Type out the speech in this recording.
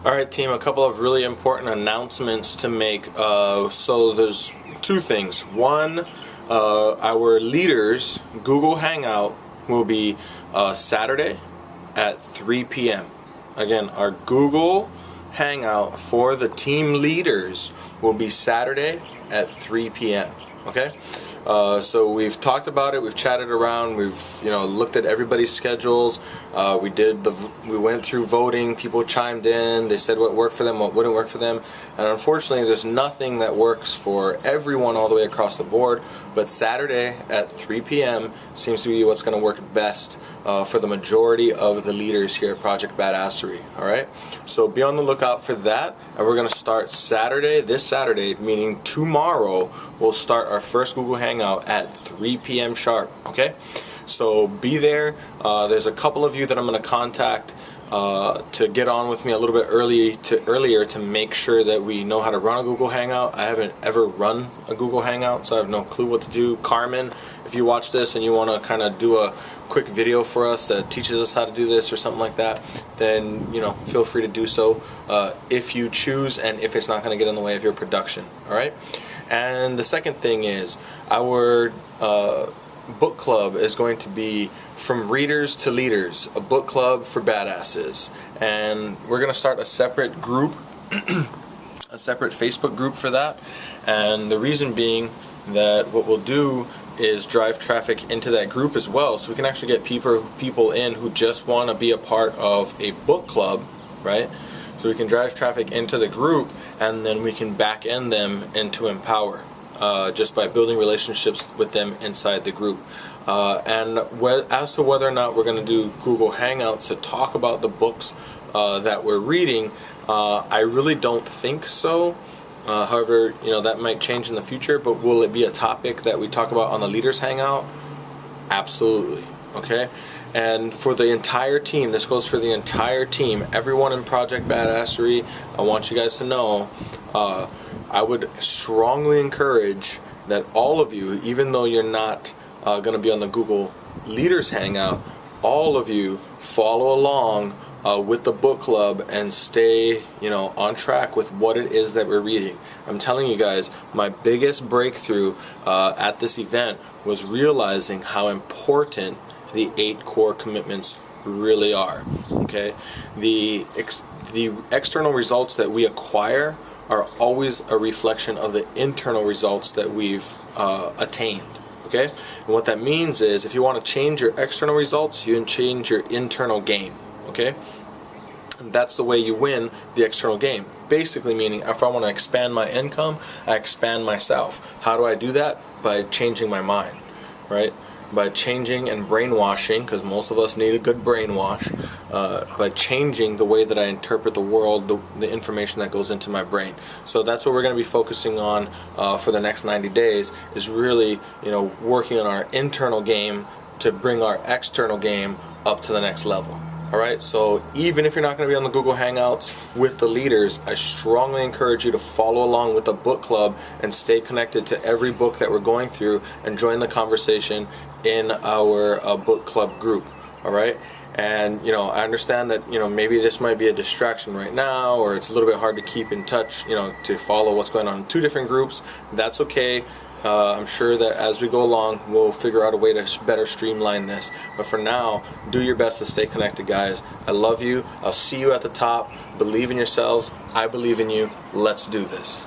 Alright team, a couple of really important announcements to make. So there's two things. One, our leaders Google Hangout will be Saturday at 3 p.m. Again, our Google Hangout for the team leaders will be Saturday at 3 p.m. Okay? So we've talked about it, we've chatted around, we've looked at everybody's schedules. We went through voting, people chimed in, they said what worked for them, what wouldn't work for them, and unfortunately there's nothing that works for everyone all the way across the board, but Saturday at 3 p.m. seems to be what's going to work best for the majority of the leaders here at Project Badassery. Alright? So be on the lookout for that, and we're going to start this Saturday, meaning tomorrow, we'll start our first Google Hangout at 3 p.m. sharp. Okay? So be there. There's a couple of you that I'm going to contact to get on with me a little bit earlier to make sure that we know how to run a Google Hangout. I haven't ever run a Google Hangout, so I have no clue what to do. Carmen, if you watch this and you want to kind of do a quick video for us that teaches us how to do this or something like that, then feel free to do so if you choose and if it's not going to get in the way of your production. Alright? And the second thing is our book club is going to be From Readers to Leaders, a book club for badasses, and we're going to start a separate group, a separate Facebook group for that. And the reason being that what we'll do is drive traffic into that group as well, so we can actually get people in who just want to be a part of a book club, right? So we can drive traffic into the group, and then we can back end them into Empower. Just by building relationships with them inside the group. And as to whether or not we're going to do Google Hangouts to talk about the books that we're reading, I really don't think so. However, that might change in the future, but will it be a topic that we talk about on the Leaders Hangout? Absolutely. Okay? And for the entire team, this goes for the entire team, everyone in Project Badassery, I want you guys to know, I would strongly encourage that all of you, even though you're not going to be on the Google Leaders Hangout, all of you follow along with the book club and stay on track with what it is that we're reading. I'm telling you guys, my biggest breakthrough at this event was realizing how important the 8 core commitments really are. Okay, the external results that we acquire are always a reflection of the internal results that we've attained. Okay, and what that means is if you want to change your external results, you can change your internal game. Okay, and that's the way you win the external game. Basically meaning, if I want to expand my income, I expand myself. How do I do that? By changing my mind, right? By changing and brainwashing, because most of us need a good brainwash, by changing the way that I interpret the world, the information that goes into my brain. So that's what we're going to be focusing on for the next 90 days, is really working on our internal game to bring our external game up to the next level. Alright, so even if you're not going to be on the Google Hangouts with the leaders, I strongly encourage you to follow along with the book club and stay connected to every book that we're going through and join the conversation in our book club group. Alright, and I understand that maybe this might be a distraction right now, or it's a little bit hard to keep in touch, to follow what's going on in 2 different groups. That's okay. I'm sure that as we go along, we'll figure out a way to better streamline this. But for now, do your best to stay connected, guys. I love you. I'll see you at the top. Believe in yourselves. I believe in you. Let's do this.